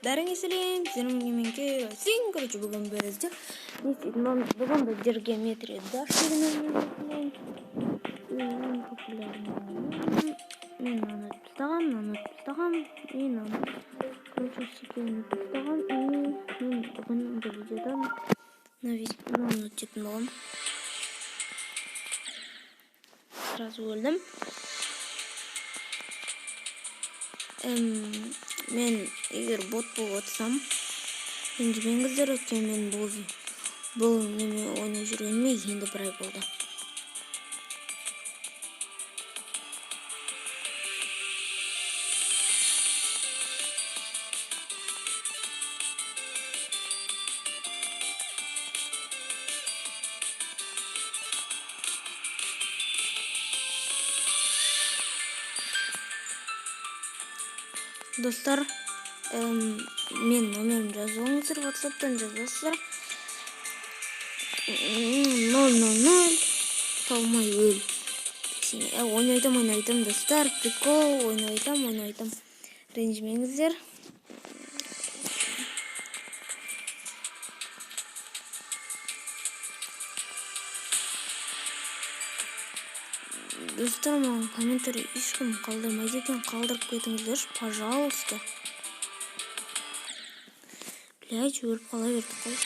Бәріңе сәлем, сен короче бүгін бізде не істейді, бүгін біздер геометрия даш деген ең популярный. Мен аны тастағам, мен аны короче секундны тастағам, и мен бүгін бұл видеодан мынаны өтетін боламын. Сразу өлдім. Мен егер бот болып отсам, ренжімеңіздер, өйткені мен бұл неме ойнай жүргеніме енді бір ай болды. Достар, мен номерім жазуыңыздар, WhatsApp-тан жазасыздар. 000 талмай өл. Ойнайтам, достар, прикол, ойнайтам. Ренжімеңіздер. Достар, маған комментарий ешкім қалдырмайды екен, қалдырып кетіңіздер, пожалуйста. Блядь, өліп қала берді қой.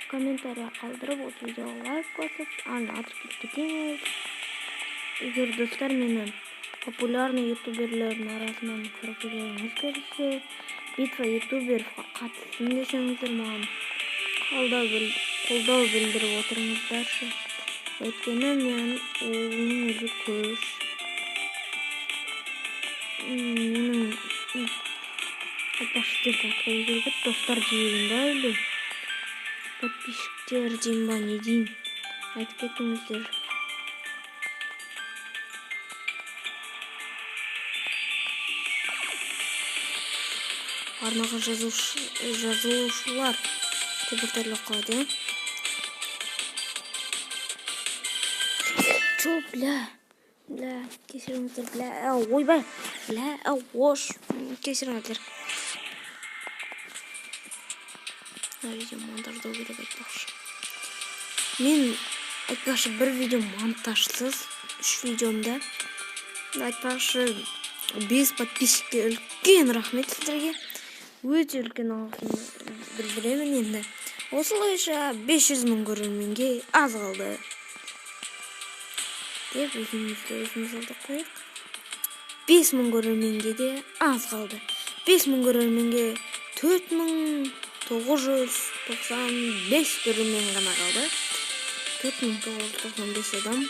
Комментарий қалдырып, осы видеоға лайк басып, атырып кетіңіз. Егер достар мені популярный ютуберлердің арасынан көріп жүргеніңіз келсе, битва ютуберға қатысын десеңіздер, маған қолдау білдіріп отырыңыздаршы. Өйткені мен оның өзі көш. Менің айтпақшы деп атқай жүргіт достар дейін ба өлі. Подписчиктер дейін ба, не дейін? Айтып кетіңіздер. Арнаға жазылушылар тебіртерлі қады. Чо, бля, кесіріңіздер, ойбай, ош, кесіріңіздер. Видео монтаждау керек айтпақшы. Мен айтпақшы бір видео монтажсыз, 3 видеомда. Айтпақшы 5 подписчикке үлкен рахмет сіздерге. Өте үлкен алғысымды білдіремін енді. Осылайша 500 мың көрерменге аз қалды. Деп өзімізді алдық қойық. 5 мың көрерменге де аз қалды. 5 мың көрерменге 4995 көрермен ғана қалды. 4995 адам.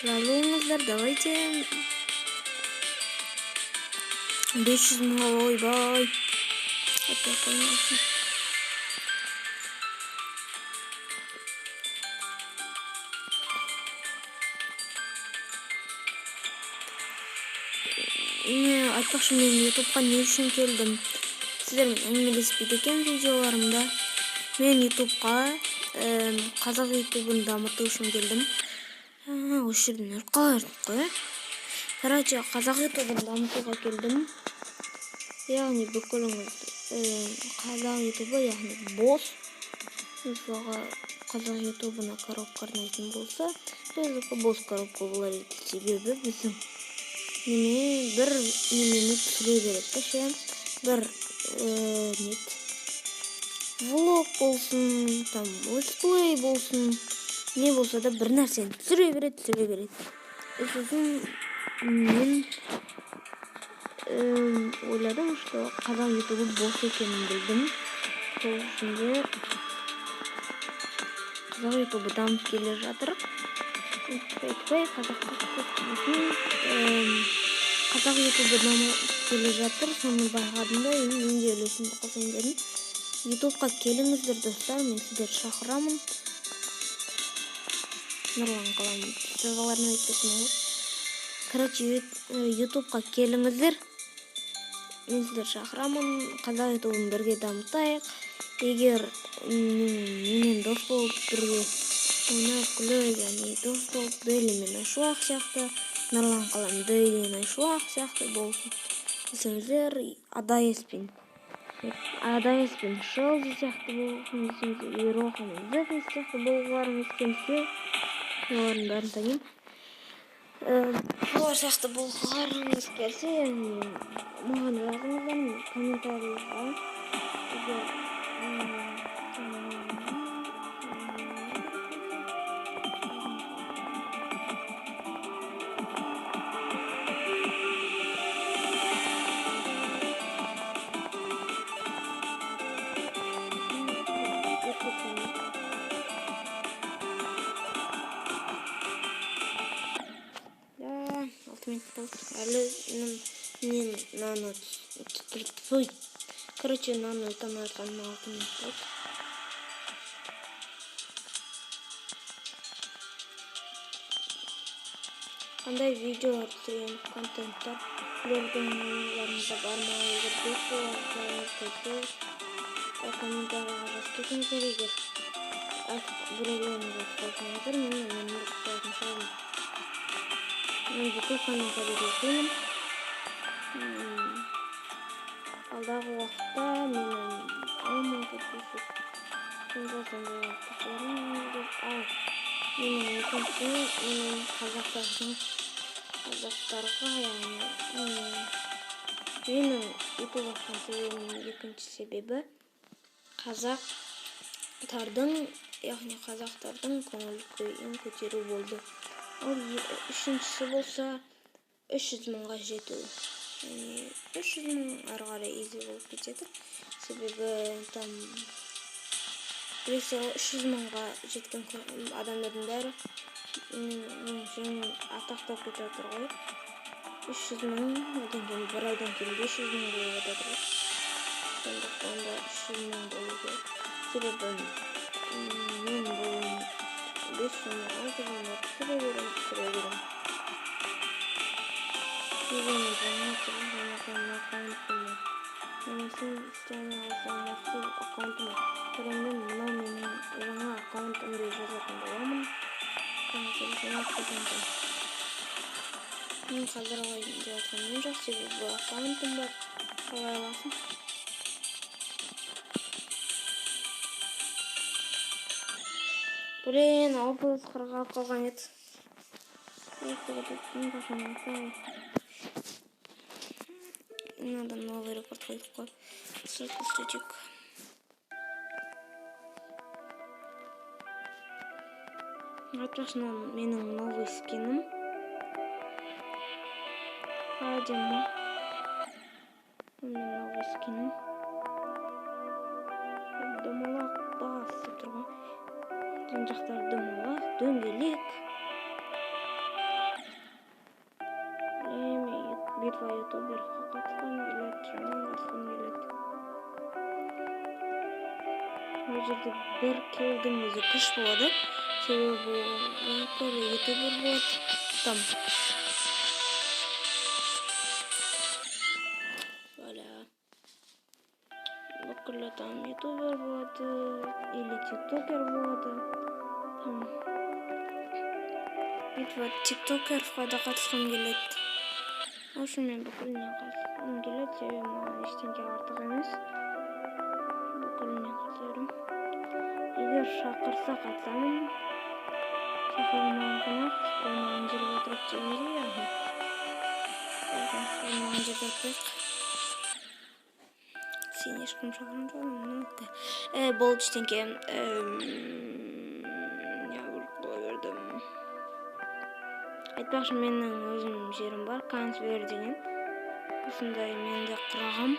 Жазылыңыздар, давайте. 500 мыңға ойбай. Атпай қоймасын. Айтпақшы мен ютубқа не үшін келдім? Сіздермен әңгімелеспейді екен видеоларымда. Мен ютубқа қазақ ютубын дамыту үшін келдім. Осы жерден қалай ұртып қой? Короче, қазақ ютубын дамытуға келдім. Яғни бүкіліңіз қазақ ютубы, яғни бос. Мысалға қазақ ютубына коробка арнайтын болса, жазыққа бос коробка болар еді. Себебі біздің бір немені түсіре береді. Бір влог болсын, там летсплей болсын, не болса да бір нәрсені түсіре береді. Сосын мен ойладым, что қазақ ютубы бос екенін білдім. Сол үшінде қазақ ютубы дамып келе жатыр. Қазақ ютубы дамып келе жатыр. Соны байқадым да, мен де үлесімді қосайын дедім. ютубқа келіңіздер достар, мен сіздерді шақырамын. Нұрлан қалам жазаларын айтпайтын. Короче, ютубқа келіңіздер. Мен сіздер шақырамын. Қазақ ютубын бірге дамытайық. Егер менен дос болып бірге ойнап күліп, яғни дос болып Дейлимен ашуақ сияқты, Нұрлан қалам Дейлимен ашуақ сияқты болсын десеңіздер, Адаеспен Шелзи сияқты болсын десеңіздер, Ерохамен Зефи сияқты болғыларыңыз келсе, олардың бәрін танимын. Олар сияқты болғыларыңыз келсе, маған жазыңыздар комментарийға. Короче, нано там отқаныма 6 минут болды. Қандай видеолар түсіремін, контенттар білердің ойларыңызда бар ма? Егер дос болғыларыңыз келсе, комментарияға жазып кетіңіздер. Егер біреулеріңіз айтпайтыңыздар, мен құттықтайтын шығармын. Мен бүкіл комментарийді оқимын. Алдағы уақытта менің 10 мың подписчик сондай уақытта ал менің екінші менің қазақтарға, яғни менің ютуб ашқан себебімнің екінші себебі қазақтардың көңіл күйін көтеру болды. Ал үшіншісі болса 300 мыңға жету. 300 мың ары қарай изи болып кетеді. Себебі там 300 мыңға жеткен адамдардың бәрі атақтап кетіп отыр ғой. 300 мың одан кейін бір айдан кейін 500 мың болып жатыр ғой. Сондықтан да 300 мың болу керек. Себебі мен бұл 5 жылы 6 жылы түсіре берем. Менің істеме алсам осы аккаунтым көремін, мынау менің жаңа аккаунтым деп жазатын боламын. Мен қазір алайын деп жатқаным жоқ, себебі аккаунтым бар, қалай аласың. Блин, облыс қырға қалған еді. Надо новый рекорд қойдық. Статик. Айтпақшы, менің новый скинім. Адема. Менің новый скинім. Домалақ басы тұрған. Жан жақтар домалақ, дөңгелек. Битва ютуберға қатысқан келеді, жаман қатысқан келеді. Ол жерде бір келдің өзі күш болады. Себебі бүкіл ютубер болады. Там. Бүкіл там ютубер болады. Или тиктокер болады. Там. Битва тиктокерға да қатысқан келеді. Ошу мен бүкіліне қатысқым келеді, себебі маған ештеңке артық емес. Бүкіліне қатысарым. Егер шақырса қатысамын. Шақырмаған қонақ, ойнаған жерге отырып жейміз бе? Ойнаған жерге отырып. Сен ешкім шақырған жоқ. Болды ештеңке. Айтпақшы, менің өзім жерім бар, Кансвер деген. Осындай менде құрағам.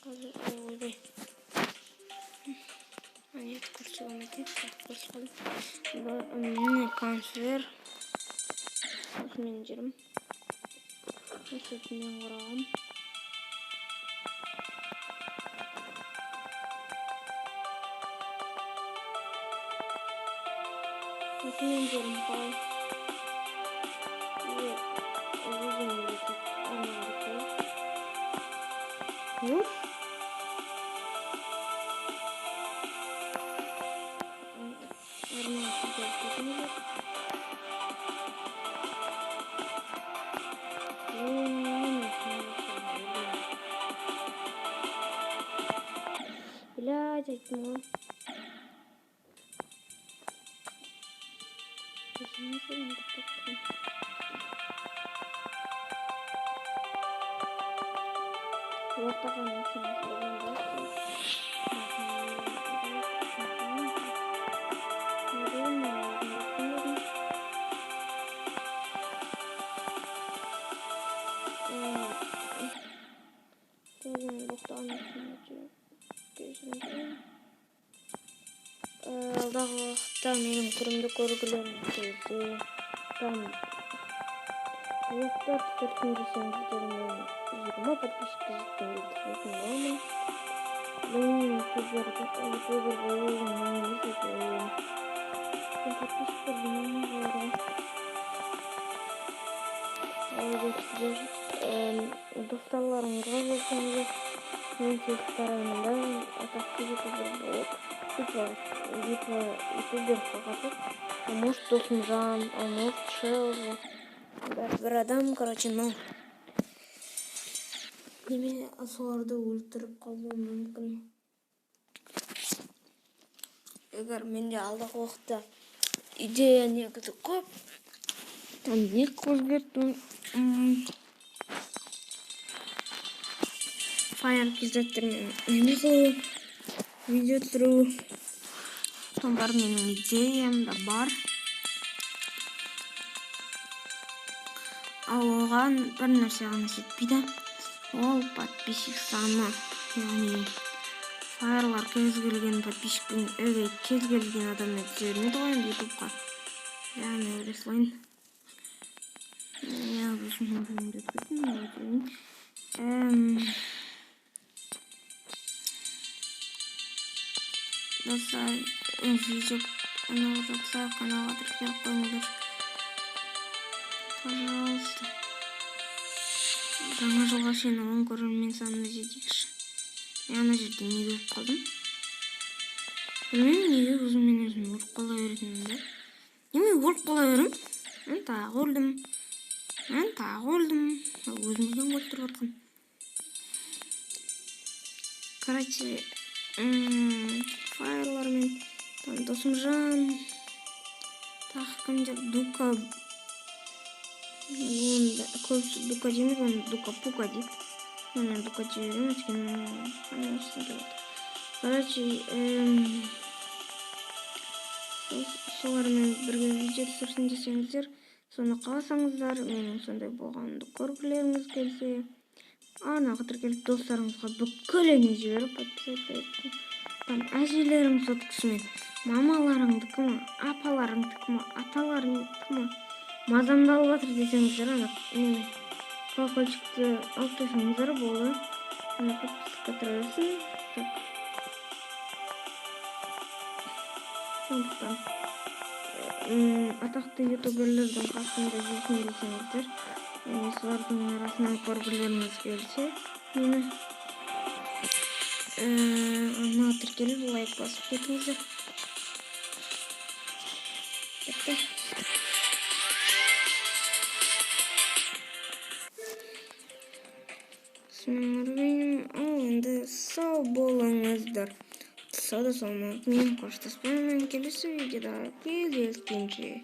Қазір ойбай. Нет, көрсетіп алмайтын. Менің Кансвер. Осы менің жерім. Осы менің құрағам. Комментарий қалай. Блядь, айтма. Алдағы уақытта менің түрімді көргілеріңіз келсе, блоктар түсірсін десеңіздер, мен 20 подписчикке жеткенге түсіретін боламын. Мен ютубер болуым маңызды екен. Подписчиктер білмеймін оларға. Сіздер достарларыңызға жолсаңыздар, мен тез тараймында атақты ютубер болып, ютубер қатып, может Досымжан, может Шелжа, бір адам, короче, но неме соларды өлтіріп қалуы мүмкін. Егер менде алдағы уақытта идея негізі көп, не өзгерттім. Fire кездеттермен неме қылу, видео түсіру. Бар менің идеям да бар. Ал оған бір нәрсе ғана жетпейді. Ол подписчик саны. Яғни Fire'лар кез келген подписчиктің кез келген адаммен түсе бермейді ғой енді ютубқа. Яғни ойлайын. Достар, видео ұнап жатса каналға тіркеліп қойыңыздар. Пожалуйста. Жаңа жылға шейін 10 көрермен санына жетейікші. Мен ана жерде не көріп қалдым? Білмеймін, неге өзіммен өзім өліп қала беретінімді. Неме өліп қала берем? Мен тағы өлдім. Өзімізден өліп тұрып жатқан. Короче, Fire'лармен Досымжан, тағы кімдер, Дука, көбісі Дука дейміз, оны Дука-пука дейді. Мен Дука жіберем, өйткені қанайшысын келеді. Короче, солармен бірге видео түсірсін десеңіздер, соны қаласаңыздар, менің сондай болғанымды көргілеріңіз келсе, анағы тіркеліп достарыңызға бүкілене жіберіп подписаться етсін. Әжелерің соткісімен, мамаларыңдікі ма, апаларыңдікі ма, аталарыңдікі ма, мазамды алып жатыр десеңіздер, колокольчикті алып қойсаңыздар болды. Подписқа тұра берсін. Сондықтан атақты ютуберлердің қасында жүрсін десеңіздер, солардың арасынан көргілеріңіз келсе, мені ана тіркеліп лайк басып кетіңіздер. Бітті. Енді сау болыңыздар. Сауда салмақ мен қоштаспаймын, келесі видеода кездескенше.